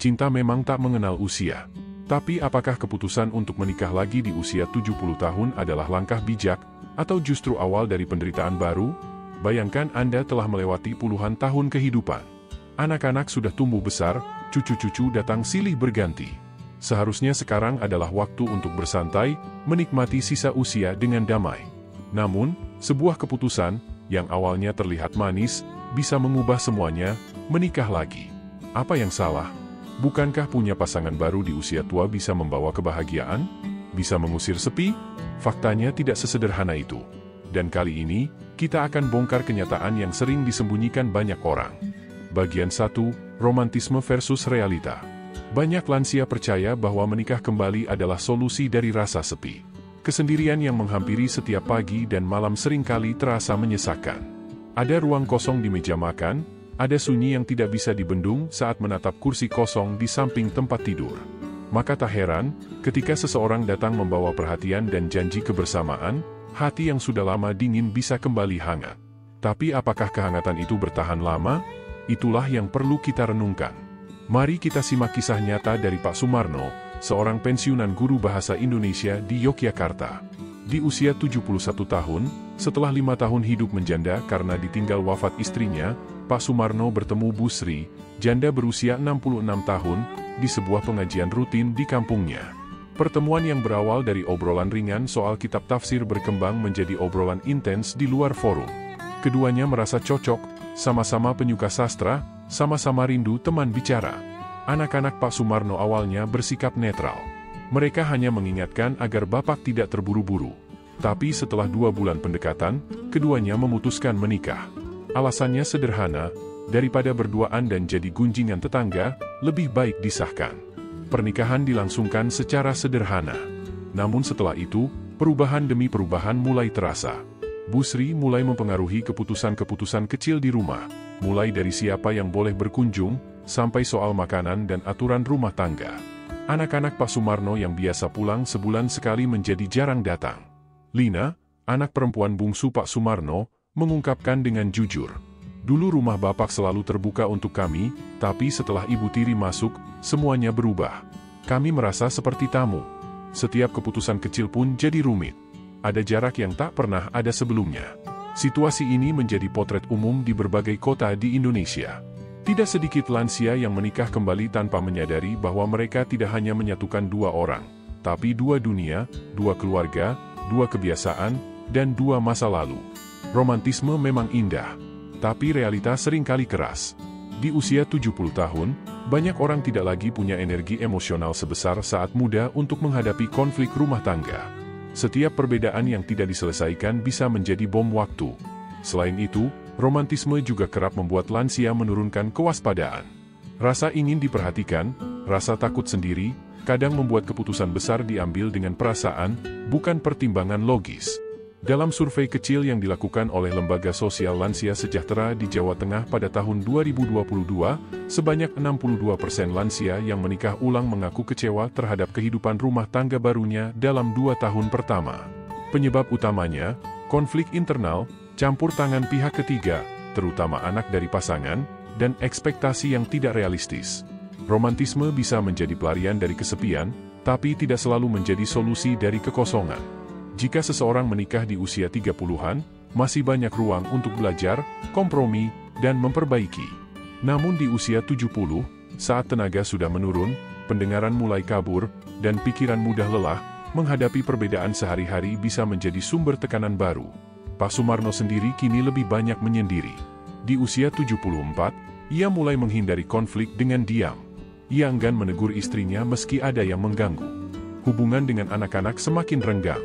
cinta memang tak mengenal usia. Tapi apakah keputusan untuk menikah lagi di usia 70 tahun adalah langkah bijak, atau justru awal dari penderitaan baru? Bayangkan Anda telah melewati puluhan tahun kehidupan. Anak-anak sudah tumbuh besar, cucu-cucu datang silih berganti. Seharusnya sekarang adalah waktu untuk bersantai, menikmati sisa usia dengan damai. Namun, sebuah keputusan, yang awalnya terlihat manis, bisa mengubah semuanya, menikah lagi. Apa yang salah? Bukankah punya pasangan baru di usia tua bisa membawa kebahagiaan? Bisa mengusir sepi? Faktanya tidak sesederhana itu. Dan kali ini, kita akan bongkar kenyataan yang sering disembunyikan banyak orang. Bagian 1, romantisme versus realita. Banyak lansia percaya bahwa menikah kembali adalah solusi dari rasa sepi. Kesendirian yang menghampiri setiap pagi dan malam seringkali terasa menyesakkan. Ada ruang kosong di meja makan, ada sunyi yang tidak bisa dibendung saat menatap kursi kosong di samping tempat tidur. Maka tak heran, ketika seseorang datang membawa perhatian dan janji kebersamaan, hati yang sudah lama dingin bisa kembali hangat. Tapi apakah kehangatan itu bertahan lama? Itulah yang perlu kita renungkan. Mari kita simak kisah nyata dari Pak Sumarno, seorang pensiunan guru bahasa Indonesia di Yogyakarta. Di usia 71 tahun, setelah 5 tahun hidup menjanda karena ditinggal wafat istrinya, Pak Sumarno bertemu Bu Sri, janda berusia 66 tahun, di sebuah pengajian rutin di kampungnya. Pertemuan yang berawal dari obrolan ringan soal kitab tafsir berkembang menjadi obrolan intens di luar forum. Keduanya merasa cocok, sama-sama penyuka sastra, sama-sama rindu teman bicara. Anak-anak Pak Sumarno awalnya bersikap netral. Mereka hanya mengingatkan agar Bapak tidak terburu-buru. Tapi setelah 2 bulan pendekatan, keduanya memutuskan menikah. Alasannya sederhana, daripada berduaan dan jadi gunjingan tetangga, lebih baik disahkan. Pernikahan dilangsungkan secara sederhana. Namun setelah itu, perubahan demi perubahan mulai terasa. Bu Sri mulai mempengaruhi keputusan-keputusan kecil di rumah, mulai dari siapa yang boleh berkunjung, sampai soal makanan dan aturan rumah tangga. Anak-anak Pak Sumarno yang biasa pulang sebulan sekali menjadi jarang datang. Lina, anak perempuan bungsu Pak Sumarno, mengungkapkan dengan jujur, "Dulu rumah Bapak selalu terbuka untuk kami, tapi setelah Ibu Tiri masuk, semuanya berubah. Kami merasa seperti tamu. Setiap keputusan kecil pun jadi rumit. Ada jarak yang tak pernah ada sebelumnya." Situasi ini menjadi potret umum di berbagai kota di Indonesia. Tidak sedikit lansia yang menikah kembali tanpa menyadari bahwa mereka tidak hanya menyatukan 2 orang, tapi 2 dunia, 2 keluarga, 2 kebiasaan, dan 2 masa lalu. Romantisme memang indah, tapi realita seringkali keras. Di usia 70 tahun, banyak orang tidak lagi punya energi emosional sebesar saat muda untuk menghadapi konflik rumah tangga. Setiap perbedaan yang tidak diselesaikan bisa menjadi bom waktu. Selain itu, romantisme juga kerap membuat lansia menurunkan kewaspadaan. Rasa ingin diperhatikan, rasa takut sendiri, kadang membuat keputusan besar diambil dengan perasaan, bukan pertimbangan logis. Dalam survei kecil yang dilakukan oleh Lembaga Sosial Lansia Sejahtera di Jawa Tengah pada tahun 2022, sebanyak 62% lansia yang menikah ulang mengaku kecewa terhadap kehidupan rumah tangga barunya dalam 2 tahun pertama. Penyebab utamanya, konflik internal, campur tangan pihak ketiga, terutama anak dari pasangan, dan ekspektasi yang tidak realistis. Romantisme bisa menjadi pelarian dari kesepian, tapi tidak selalu menjadi solusi dari kekosongan. Jika seseorang menikah di usia 30-an, masih banyak ruang untuk belajar, kompromi, dan memperbaiki. Namun di usia 70, saat tenaga sudah menurun, pendengaran mulai kabur, dan pikiran mudah lelah, menghadapi perbedaan sehari-hari bisa menjadi sumber tekanan baru. Pak Sumarno sendiri kini lebih banyak menyendiri. Di usia 74, ia mulai menghindari konflik dengan diam. Ia enggan menegur istrinya meski ada yang mengganggu. Hubungan dengan anak-anak semakin renggang.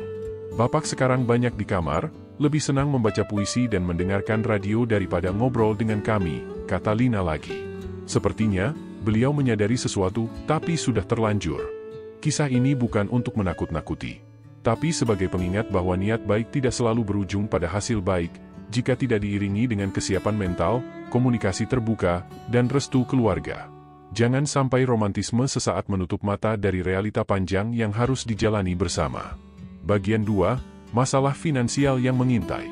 Bapak sekarang banyak di kamar, lebih senang membaca puisi dan mendengarkan radio daripada ngobrol dengan kami, kata Lina lagi. Sepertinya, beliau menyadari sesuatu, tapi sudah terlanjur. Kisah ini bukan untuk menakut-nakuti, tapi sebagai pengingat bahwa niat baik tidak selalu berujung pada hasil baik, jika tidak diiringi dengan kesiapan mental, komunikasi terbuka, dan restu keluarga. Jangan sampai romantisme sesaat menutup mata dari realita panjang yang harus dijalani bersama. Bagian 2, masalah finansial yang mengintai.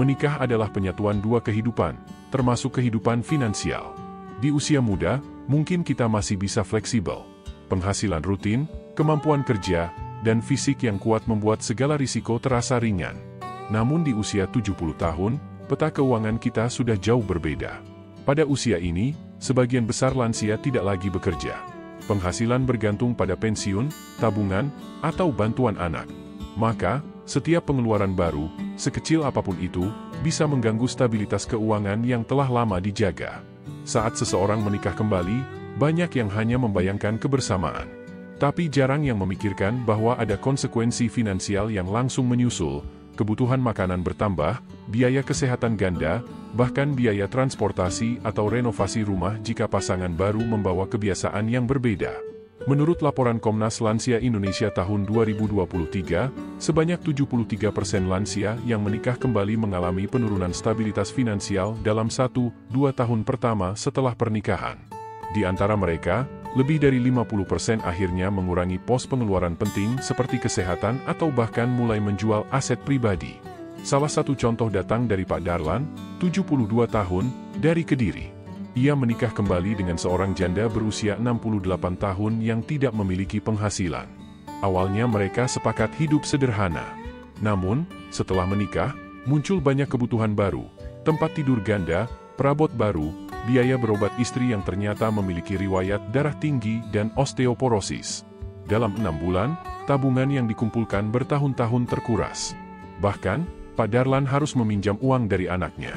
Menikah adalah penyatuan 2 kehidupan, termasuk kehidupan finansial. Di usia muda, mungkin kita masih bisa fleksibel. Penghasilan rutin, kemampuan kerja, dan fisik yang kuat membuat segala risiko terasa ringan. Namun di usia 70 tahun, peta keuangan kita sudah jauh berbeda. Pada usia ini, sebagian besar lansia tidak lagi bekerja. Penghasilan bergantung pada pensiun, tabungan, atau bantuan anak. Maka, setiap pengeluaran baru, sekecil apapun itu, bisa mengganggu stabilitas keuangan yang telah lama dijaga. Saat seseorang menikah kembali, banyak yang hanya membayangkan kebersamaan. Tapi jarang yang memikirkan bahwa ada konsekuensi finansial yang langsung menyusul, kebutuhan makanan bertambah, biaya kesehatan ganda, bahkan biaya transportasi atau renovasi rumah jika pasangan baru membawa kebiasaan yang berbeda. Menurut laporan Komnas Lansia Indonesia tahun 2023, sebanyak 73% lansia yang menikah kembali mengalami penurunan stabilitas finansial dalam 1-2 tahun pertama setelah pernikahan. Di antara mereka, lebih dari 50% akhirnya mengurangi pos pengeluaran penting seperti kesehatan atau bahkan mulai menjual aset pribadi. Salah satu contoh datang dari Pak Darlan, 72 tahun, dari Kediri. Ia menikah kembali dengan seorang janda berusia 68 tahun yang tidak memiliki penghasilan. Awalnya mereka sepakat hidup sederhana. Namun, setelah menikah, muncul banyak kebutuhan baru, tempat tidur ganda, perabot baru, biaya berobat istri yang ternyata memiliki riwayat darah tinggi dan osteoporosis. Dalam 6 bulan, tabungan yang dikumpulkan bertahun-tahun terkuras. Bahkan, Pak Darlan harus meminjam uang dari anaknya.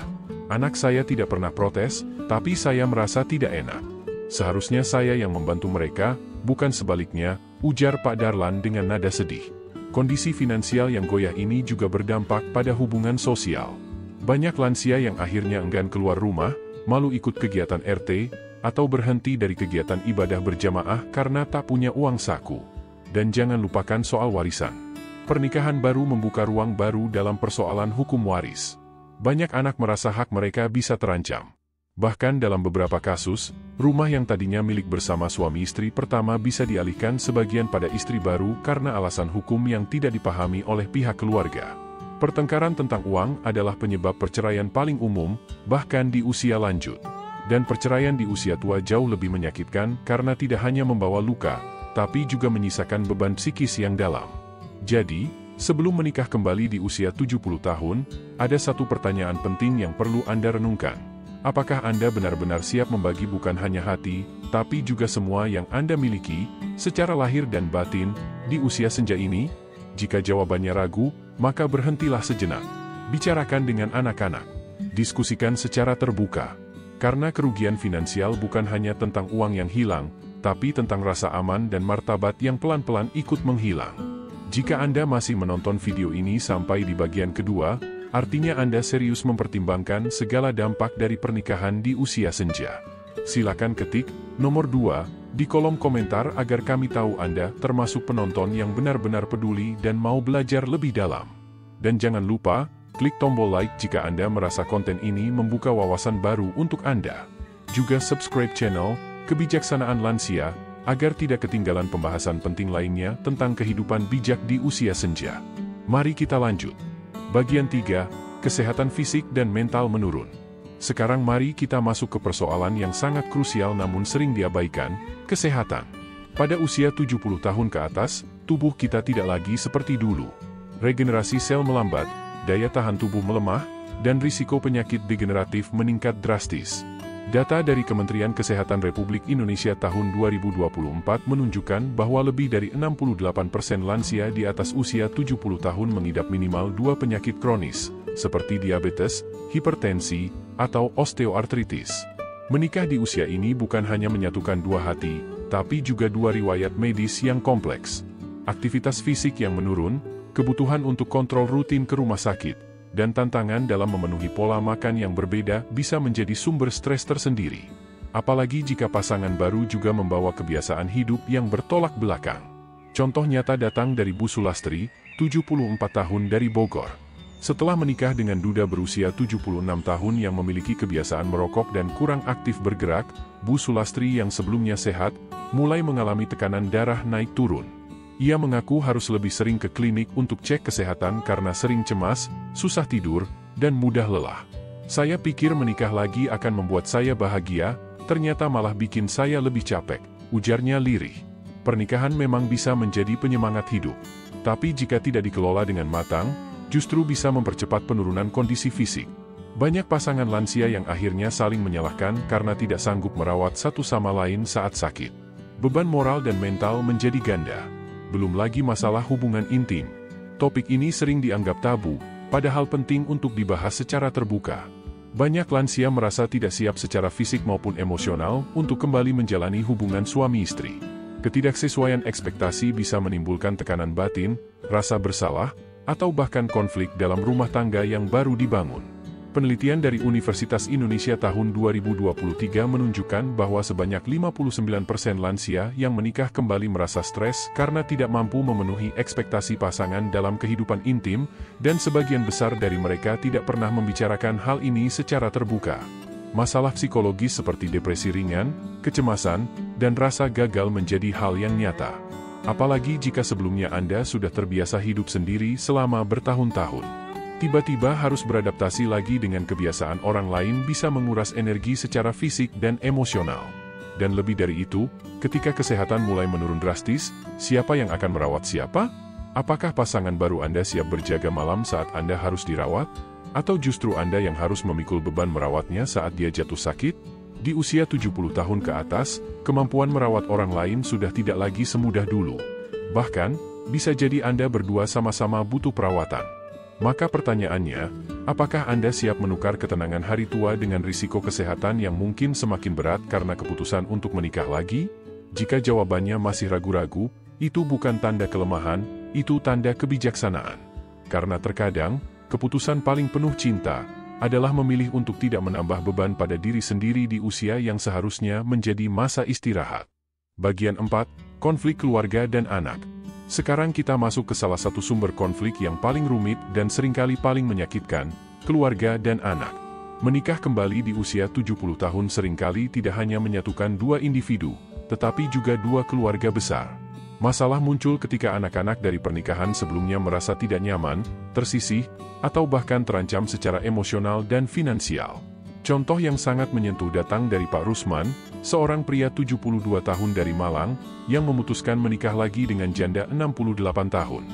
Anak saya tidak pernah protes, tapi saya merasa tidak enak. Seharusnya saya yang membantu mereka, bukan sebaliknya, ujar Pak Darlan dengan nada sedih. Kondisi finansial yang goyah ini juga berdampak pada hubungan sosial. Banyak lansia yang akhirnya enggan keluar rumah, malu ikut kegiatan RT, atau berhenti dari kegiatan ibadah berjamaah karena tak punya uang saku. Dan jangan lupakan soal warisan. Pernikahan baru membuka ruang baru dalam persoalan hukum waris. Banyak anak merasa hak mereka bisa terancam. Bahkan dalam beberapa kasus, rumah yang tadinya milik bersama suami istri pertama bisa dialihkan sebagian pada istri baru karena alasan hukum yang tidak dipahami oleh pihak keluarga. Pertengkaran tentang uang adalah penyebab perceraian paling umum, bahkan di usia lanjut. Dan perceraian di usia tua jauh lebih menyakitkan karena tidak hanya membawa luka, tapi juga menyisakan beban psikis yang dalam. Jadi, sebelum menikah kembali di usia 70 tahun, ada satu pertanyaan penting yang perlu Anda renungkan. Apakah Anda benar-benar siap membagi bukan hanya hati, tapi juga semua yang Anda miliki, secara lahir dan batin, di usia senja ini? Jika jawabannya ragu, maka berhentilah sejenak. Bicarakan dengan anak-anak. Diskusikan secara terbuka. Karena kerugian finansial bukan hanya tentang uang yang hilang, tapi tentang rasa aman dan martabat yang pelan-pelan ikut menghilang. Jika Anda masih menonton video ini sampai di bagian kedua, artinya Anda serius mempertimbangkan segala dampak dari pernikahan di usia senja. Silakan ketik nomor 2 di kolom komentar agar kami tahu Anda termasuk penonton yang benar-benar peduli dan mau belajar lebih dalam. Dan jangan lupa, klik tombol like jika Anda merasa konten ini membuka wawasan baru untuk Anda. Juga subscribe channel Kebijaksanaan Lansia, agar tidak ketinggalan pembahasan penting lainnya tentang kehidupan bijak di usia senja. Mari kita lanjut. Bagian 3, kesehatan fisik dan mental menurun. Sekarang mari kita masuk ke persoalan yang sangat krusial namun sering diabaikan, kesehatan. Pada usia 70 tahun ke atas, tubuh kita tidak lagi seperti dulu. Regenerasi sel melambat, daya tahan tubuh melemah, dan risiko penyakit degeneratif meningkat drastis. Data dari Kementerian Kesehatan Republik Indonesia tahun 2024 menunjukkan bahwa lebih dari 68% lansia di atas usia 70 tahun mengidap minimal 2 penyakit kronis, seperti diabetes, hipertensi, atau osteoartritis. Menikah di usia ini bukan hanya menyatukan dua hati, tapi juga dua riwayat medis yang kompleks. Aktivitas fisik yang menurun, kebutuhan untuk kontrol rutin ke rumah sakit, dan tantangan dalam memenuhi pola makan yang berbeda bisa menjadi sumber stres tersendiri. Apalagi jika pasangan baru juga membawa kebiasaan hidup yang bertolak belakang. Contoh nyata datang dari Bu Sulastri, 74 tahun dari Bogor. Setelah menikah dengan duda berusia 76 tahun yang memiliki kebiasaan merokok dan kurang aktif bergerak, Bu Sulastri yang sebelumnya sehat, mulai mengalami tekanan darah naik turun. Ia mengaku harus lebih sering ke klinik untuk cek kesehatan karena sering cemas, susah tidur, dan mudah lelah. Saya pikir menikah lagi akan membuat saya bahagia, ternyata malah bikin saya lebih capek, ujarnya lirih. Pernikahan memang bisa menjadi penyemangat hidup. Tapi jika tidak dikelola dengan matang, justru bisa mempercepat penurunan kondisi fisik. Banyak pasangan lansia yang akhirnya saling menyalahkan karena tidak sanggup merawat satu sama lain saat sakit. Beban moral dan mental menjadi ganda. Belum lagi masalah hubungan intim. Topik ini sering dianggap tabu, padahal penting untuk dibahas secara terbuka. Banyak lansia merasa tidak siap secara fisik maupun emosional untuk kembali menjalani hubungan suami istri. Ketidaksesuaian ekspektasi bisa menimbulkan tekanan batin, rasa bersalah, atau bahkan konflik dalam rumah tangga yang baru dibangun. Penelitian dari Universitas Indonesia tahun 2023 menunjukkan bahwa sebanyak 59% lansia yang menikah kembali merasa stres karena tidak mampu memenuhi ekspektasi pasangan dalam kehidupan intim, dan sebagian besar dari mereka tidak pernah membicarakan hal ini secara terbuka. Masalah psikologis seperti depresi ringan, kecemasan, dan rasa gagal menjadi hal yang nyata. Apalagi jika sebelumnya Anda sudah terbiasa hidup sendiri selama bertahun-tahun. Tiba-tiba harus beradaptasi lagi dengan kebiasaan orang lain bisa menguras energi secara fisik dan emosional. Dan lebih dari itu, ketika kesehatan mulai menurun drastis, siapa yang akan merawat siapa? Apakah pasangan baru Anda siap berjaga malam saat Anda harus dirawat? Atau justru Anda yang harus memikul beban merawatnya saat dia jatuh sakit? Di usia 70 tahun ke atas, kemampuan merawat orang lain sudah tidak lagi semudah dulu. Bahkan, bisa jadi Anda berdua sama-sama butuh perawatan. Maka pertanyaannya, apakah Anda siap menukar ketenangan hari tua dengan risiko kesehatan yang mungkin semakin berat karena keputusan untuk menikah lagi? Jika jawabannya masih ragu-ragu, itu bukan tanda kelemahan, itu tanda kebijaksanaan. Karena terkadang, keputusan paling penuh cinta adalah memilih untuk tidak menambah beban pada diri sendiri di usia yang seharusnya menjadi masa istirahat. Bagian 4, konflik keluarga dan anak. Sekarang kita masuk ke salah satu sumber konflik yang paling rumit dan seringkali paling menyakitkan, keluarga dan anak. Menikah kembali di usia 70 tahun seringkali tidak hanya menyatukan dua individu, tetapi juga dua keluarga besar. Masalah muncul ketika anak-anak dari pernikahan sebelumnya merasa tidak nyaman, tersisih, atau bahkan terancam secara emosional dan finansial. Contoh yang sangat menyentuh datang dari Pak Rusman, seorang pria 72 tahun dari Malang, yang memutuskan menikah lagi dengan janda 68 tahun.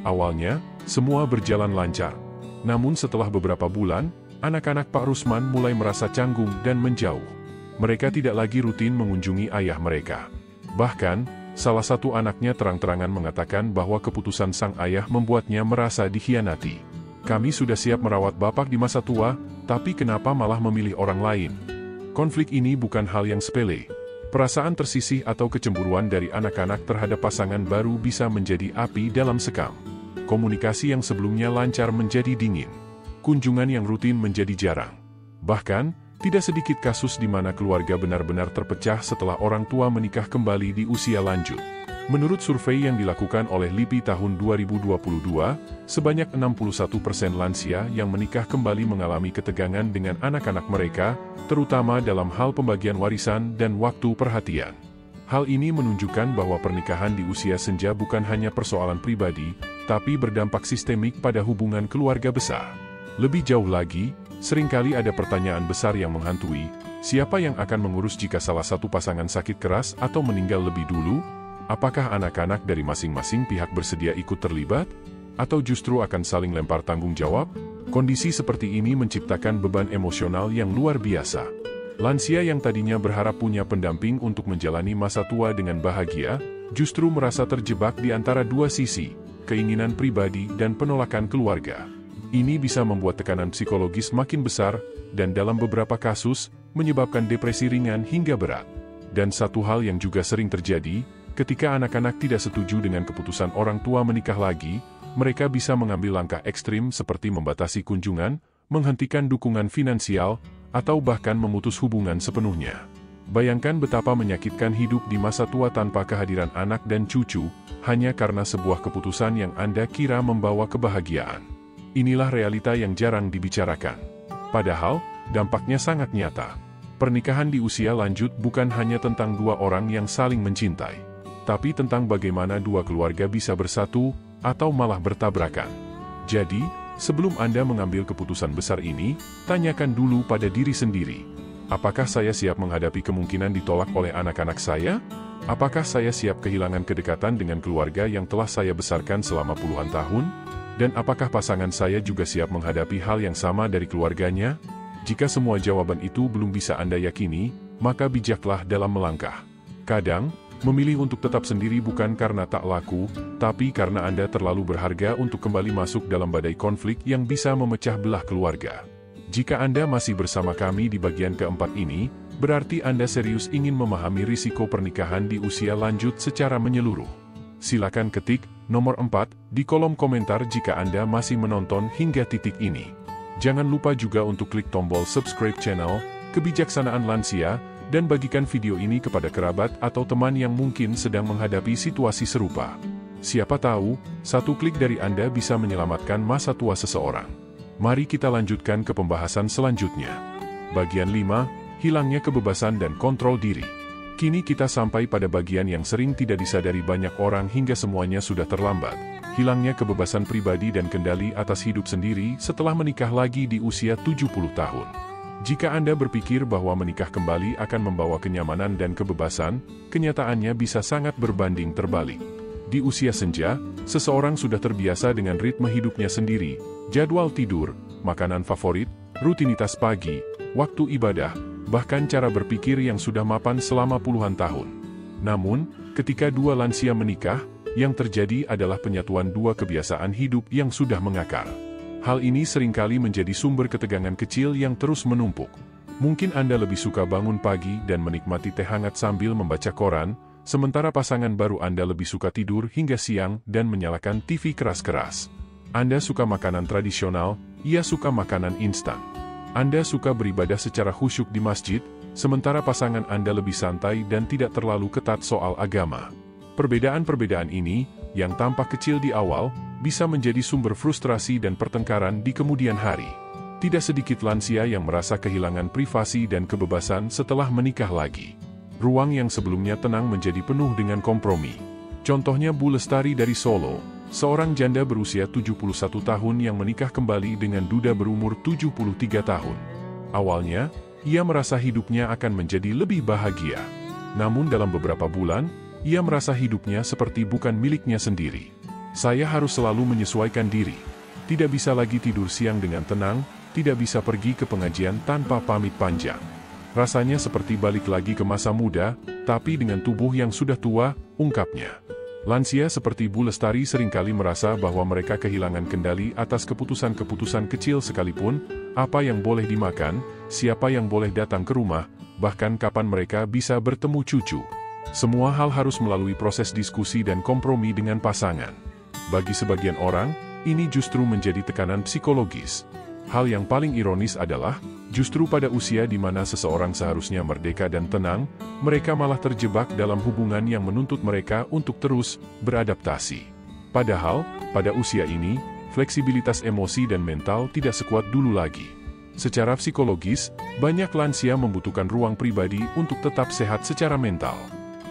Awalnya, semua berjalan lancar. Namun setelah beberapa bulan, anak-anak Pak Rusman mulai merasa canggung dan menjauh. Mereka tidak lagi rutin mengunjungi ayah mereka. Bahkan, salah satu anaknya terang-terangan mengatakan bahwa keputusan sang ayah membuatnya merasa dikhianati. Kami sudah siap merawat bapak di masa tua, tapi kenapa malah memilih orang lain? Konflik ini bukan hal yang sepele. Perasaan tersisih atau kecemburuan dari anak-anak terhadap pasangan baru bisa menjadi api dalam sekam. Komunikasi yang sebelumnya lancar menjadi dingin. Kunjungan yang rutin menjadi jarang. Bahkan, tidak sedikit kasus di mana keluarga benar-benar terpecah setelah orang tua menikah kembali di usia lanjut. Menurut survei yang dilakukan oleh LIPI tahun 2022, sebanyak 61% lansia yang menikah kembali mengalami ketegangan dengan anak-anak mereka, terutama dalam hal pembagian warisan dan waktu perhatian. Hal ini menunjukkan bahwa pernikahan di usia senja bukan hanya persoalan pribadi, tapi berdampak sistemik pada hubungan keluarga besar. Lebih jauh lagi, seringkali ada pertanyaan besar yang menghantui, siapa yang akan mengurus jika salah satu pasangan sakit keras atau meninggal lebih dulu? Apakah anak-anak dari masing-masing pihak bersedia ikut terlibat? Atau justru akan saling lempar tanggung jawab? Kondisi seperti ini menciptakan beban emosional yang luar biasa. Lansia yang tadinya berharap punya pendamping untuk menjalani masa tua dengan bahagia, justru merasa terjebak di antara dua sisi, keinginan pribadi dan penolakan keluarga. Ini bisa membuat tekanan psikologis makin besar, dan dalam beberapa kasus, menyebabkan depresi ringan hingga berat. Dan satu hal yang juga sering terjadi, ketika anak-anak tidak setuju dengan keputusan orang tua menikah lagi, mereka bisa mengambil langkah ekstrim seperti membatasi kunjungan, menghentikan dukungan finansial, atau bahkan memutus hubungan sepenuhnya. Bayangkan betapa menyakitkan hidup di masa tua tanpa kehadiran anak dan cucu, hanya karena sebuah keputusan yang Anda kira membawa kebahagiaan. Inilah realita yang jarang dibicarakan. Padahal, dampaknya sangat nyata. Pernikahan di usia lanjut bukan hanya tentang dua orang yang saling mencintai, tapi tentang bagaimana dua keluarga bisa bersatu, atau malah bertabrakan. Jadi, sebelum Anda mengambil keputusan besar ini, tanyakan dulu pada diri sendiri. Apakah saya siap menghadapi kemungkinan ditolak oleh anak-anak saya? Apakah saya siap kehilangan kedekatan dengan keluarga yang telah saya besarkan selama puluhan tahun? Dan apakah pasangan saya juga siap menghadapi hal yang sama dari keluarganya? Jika semua jawaban itu belum bisa Anda yakini, maka bijaklah dalam melangkah. Kadang, memilih untuk tetap sendiri bukan karena tak laku, tapi karena Anda terlalu berharga untuk kembali masuk dalam badai konflik yang bisa memecah belah keluarga. Jika Anda masih bersama kami di bagian keempat ini, berarti Anda serius ingin memahami risiko pernikahan di usia lanjut secara menyeluruh. Silakan ketik nomor 4 di kolom komentar jika Anda masih menonton hingga titik ini. Jangan lupa juga untuk klik tombol subscribe channel Kebijaksanaan Lansia, dan bagikan video ini kepada kerabat atau teman yang mungkin sedang menghadapi situasi serupa. Siapa tahu, satu klik dari Anda bisa menyelamatkan masa tua seseorang. Mari kita lanjutkan ke pembahasan selanjutnya. Bagian 5, hilangnya kebebasan dan kontrol diri. Kini kita sampai pada bagian yang sering tidak disadari banyak orang hingga semuanya sudah terlambat. Hilangnya kebebasan pribadi dan kendali atas hidup sendiri setelah menikah lagi di usia 70 tahun. Jika Anda berpikir bahwa menikah kembali akan membawa kenyamanan dan kebebasan, kenyataannya bisa sangat berbanding terbalik. Di usia senja, seseorang sudah terbiasa dengan ritme hidupnya sendiri, jadwal tidur, makanan favorit, rutinitas pagi, waktu ibadah, bahkan cara berpikir yang sudah mapan selama puluhan tahun. Namun, ketika dua lansia menikah, yang terjadi adalah penyatuan dua kebiasaan hidup yang sudah mengakar. Hal ini seringkali menjadi sumber ketegangan kecil yang terus menumpuk. Mungkin Anda lebih suka bangun pagi dan menikmati teh hangat sambil membaca koran, sementara pasangan baru Anda lebih suka tidur hingga siang dan menyalakan TV keras-keras. Anda suka makanan tradisional, ia suka makanan instan. Anda suka beribadah secara khusyuk di masjid, sementara pasangan Anda lebih santai dan tidak terlalu ketat soal agama. Perbedaan-perbedaan ini, yang tampak kecil di awal, bisa menjadi sumber frustrasi dan pertengkaran di kemudian hari. Tidak sedikit lansia yang merasa kehilangan privasi dan kebebasan setelah menikah lagi. Ruang yang sebelumnya tenang menjadi penuh dengan kompromi. Contohnya Bu Lestari dari Solo, seorang janda berusia 71 tahun yang menikah kembali dengan duda berumur 73 tahun. Awalnya, ia merasa hidupnya akan menjadi lebih bahagia. Namun dalam beberapa bulan, ia merasa hidupnya seperti bukan miliknya sendiri. Saya harus selalu menyesuaikan diri. Tidak bisa lagi tidur siang dengan tenang, tidak bisa pergi ke pengajian tanpa pamit panjang. Rasanya seperti balik lagi ke masa muda, tapi dengan tubuh yang sudah tua, ungkapnya. Lansia seperti Bu Lestari seringkali merasa bahwa mereka kehilangan kendali atas keputusan-keputusan kecil sekalipun, apa yang boleh dimakan, siapa yang boleh datang ke rumah, bahkan kapan mereka bisa bertemu cucu. Semua hal harus melalui proses diskusi dan kompromi dengan pasangan. Bagi sebagian orang, ini justru menjadi tekanan psikologis. Hal yang paling ironis adalah, justru pada usia di mana seseorang seharusnya merdeka dan tenang, mereka malah terjebak dalam hubungan yang menuntut mereka untuk terus beradaptasi. Padahal, pada usia ini, fleksibilitas emosi dan mental tidak sekuat dulu lagi. Secara psikologis, banyak lansia membutuhkan ruang pribadi untuk tetap sehat secara mental.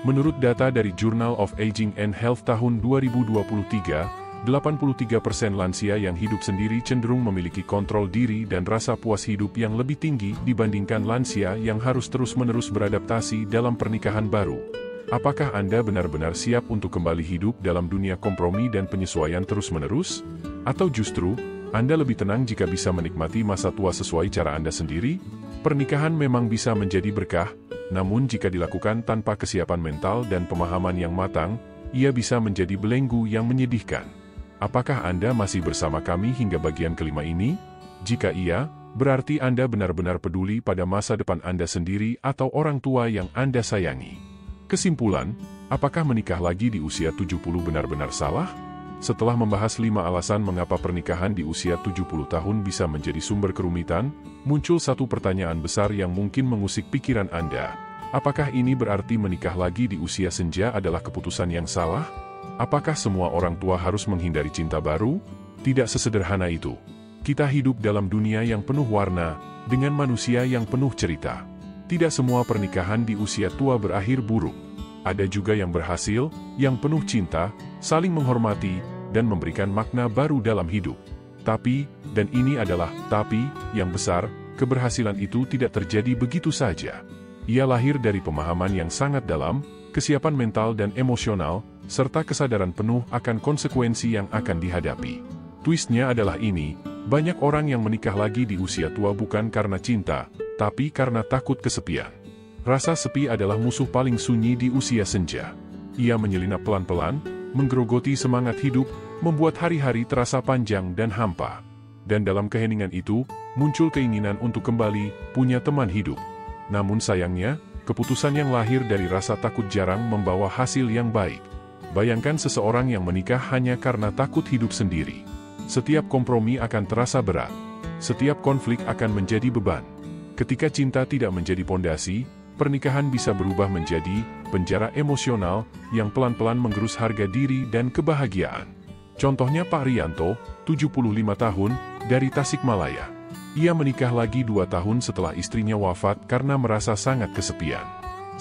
Menurut data dari Journal of Aging and Health tahun 2023, 83% lansia yang hidup sendiri cenderung memiliki kontrol diri dan rasa puas hidup yang lebih tinggi dibandingkan lansia yang harus terus-menerus beradaptasi dalam pernikahan baru. Apakah Anda benar-benar siap untuk kembali hidup dalam dunia kompromi dan penyesuaian terus-menerus? Atau justru, Anda lebih tenang jika bisa menikmati masa tua sesuai cara Anda sendiri? Pernikahan memang bisa menjadi berkah, namun jika dilakukan tanpa kesiapan mental dan pemahaman yang matang, ia bisa menjadi belenggu yang menyedihkan. Apakah Anda masih bersama kami hingga bagian kelima ini? Jika iya, berarti Anda benar-benar peduli pada masa depan Anda sendiri atau orang tua yang Anda sayangi. Kesimpulan, apakah menikah lagi di usia 70 benar-benar salah? Setelah membahas 5 alasan mengapa pernikahan di usia 70 tahun bisa menjadi sumber kerumitan, muncul satu pertanyaan besar yang mungkin mengusik pikiran Anda. Apakah ini berarti menikah lagi di usia senja adalah keputusan yang salah? Apakah semua orang tua harus menghindari cinta baru? Tidak sesederhana itu. Kita hidup dalam dunia yang penuh warna, dengan manusia yang penuh cerita. Tidak semua pernikahan di usia tua berakhir buruk. Ada juga yang berhasil, yang penuh cinta, saling menghormati, dan memberikan makna baru dalam hidup. Tapi, dan ini adalah tapi yang besar, keberhasilan itu tidak terjadi begitu saja. Ia lahir dari pemahaman yang sangat dalam, kesiapan mental dan emosional, serta kesadaran penuh akan konsekuensi yang akan dihadapi. Twistnya adalah ini, banyak orang yang menikah lagi di usia tua bukan karena cinta, tapi karena takut kesepian. Rasa sepi adalah musuh paling sunyi di usia senja. Ia menyelinap pelan-pelan, menggerogoti semangat hidup, membuat hari-hari terasa panjang dan hampa. Dan dalam keheningan itu, muncul keinginan untuk kembali punya teman hidup. Namun sayangnya, keputusan yang lahir dari rasa takut jarang membawa hasil yang baik. Bayangkan seseorang yang menikah hanya karena takut hidup sendiri. Setiap kompromi akan terasa berat. Setiap konflik akan menjadi beban. Ketika cinta tidak menjadi pondasi, pernikahan bisa berubah menjadi penjara emosional yang pelan-pelan menggerus harga diri dan kebahagiaan. Contohnya Pak Rianto, 75 tahun, dari Tasikmalaya. Ia menikah lagi 2 tahun setelah istrinya wafat karena merasa sangat kesepian.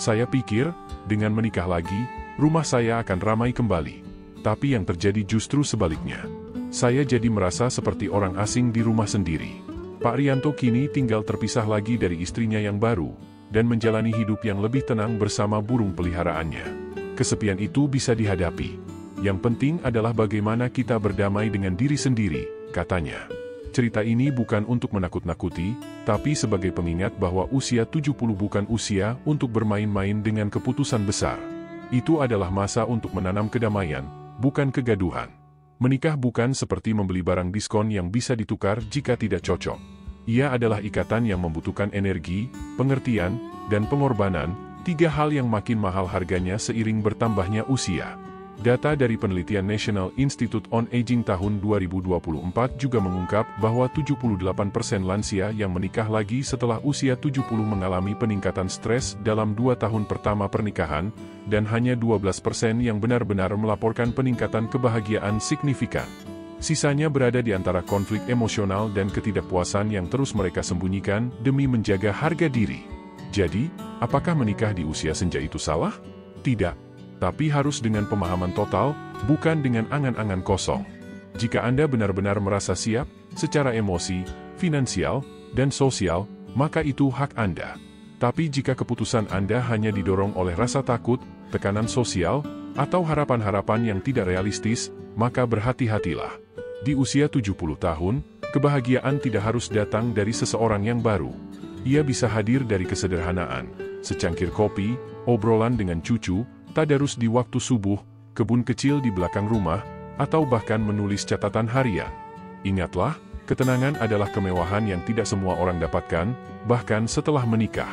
Saya pikir, dengan menikah lagi, rumah saya akan ramai kembali. Tapi yang terjadi justru sebaliknya. Saya jadi merasa seperti orang asing di rumah sendiri. Pak Rianto kini tinggal terpisah lagi dari istrinya yang baru, dan menjalani hidup yang lebih tenang bersama burung peliharaannya. Kesepian itu bisa dihadapi. Yang penting adalah bagaimana kita berdamai dengan diri sendiri, katanya. Cerita ini bukan untuk menakut-nakuti, tapi sebagai pengingat bahwa usia 70 bukan usia untuk bermain-main dengan keputusan besar. Itu adalah masa untuk menanam kedamaian, bukan kegaduhan. Menikah bukan seperti membeli barang diskon yang bisa ditukar jika tidak cocok. Ia adalah ikatan yang membutuhkan energi, pengertian, dan pengorbanan, 3 hal yang makin mahal harganya seiring bertambahnya usia. Data dari penelitian National Institute on Aging tahun 2024 juga mengungkap bahwa 78% lansia yang menikah lagi setelah usia 70 mengalami peningkatan stres dalam 2 tahun pertama pernikahan, dan hanya 12% yang benar-benar melaporkan peningkatan kebahagiaan signifikan. Sisanya berada di antara konflik emosional dan ketidakpuasan yang terus mereka sembunyikan demi menjaga harga diri. Jadi, apakah menikah di usia senja itu salah? Tidak. Tapi harus dengan pemahaman total, bukan dengan angan-angan kosong. Jika Anda benar-benar merasa siap, secara emosi, finansial, dan sosial, maka itu hak Anda. Tapi jika keputusan Anda hanya didorong oleh rasa takut, tekanan sosial, atau harapan-harapan yang tidak realistis, maka berhati-hatilah. Di usia 70 tahun, kebahagiaan tidak harus datang dari seseorang yang baru. Ia bisa hadir dari kesederhanaan, secangkir kopi, obrolan dengan cucu, tadarus di waktu subuh, kebun kecil di belakang rumah, atau bahkan menulis catatan harian. Ingatlah, ketenangan adalah kemewahan yang tidak semua orang dapatkan, bahkan setelah menikah.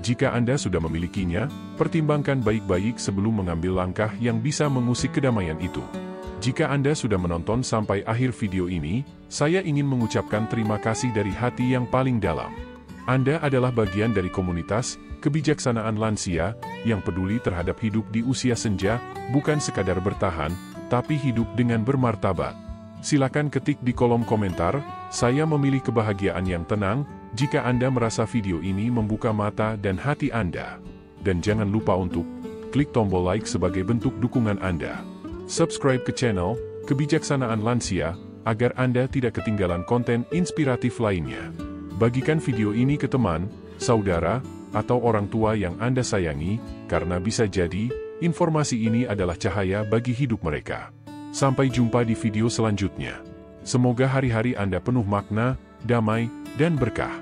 Jika Anda sudah memilikinya, pertimbangkan baik-baik sebelum mengambil langkah yang bisa mengusik kedamaian itu. Jika Anda sudah menonton sampai akhir video ini, saya ingin mengucapkan terima kasih dari hati yang paling dalam. Anda adalah bagian dari komunitas kebijaksanaan lansia yang peduli terhadap hidup di usia senja, bukan sekadar bertahan, tapi hidup dengan bermartabat. Silakan ketik di kolom komentar, saya memilih kebahagiaan yang tenang, jika Anda merasa video ini membuka mata dan hati Anda. Dan jangan lupa untuk klik tombol like sebagai bentuk dukungan Anda. Subscribe ke channel Kebijaksanaan Lansia, agar Anda tidak ketinggalan konten inspiratif lainnya. Bagikan video ini ke teman, saudara, atau orang tua yang Anda sayangi, karena bisa jadi, informasi ini adalah cahaya bagi hidup mereka. Sampai jumpa di video selanjutnya. Semoga hari-hari Anda penuh makna, damai, dan berkah.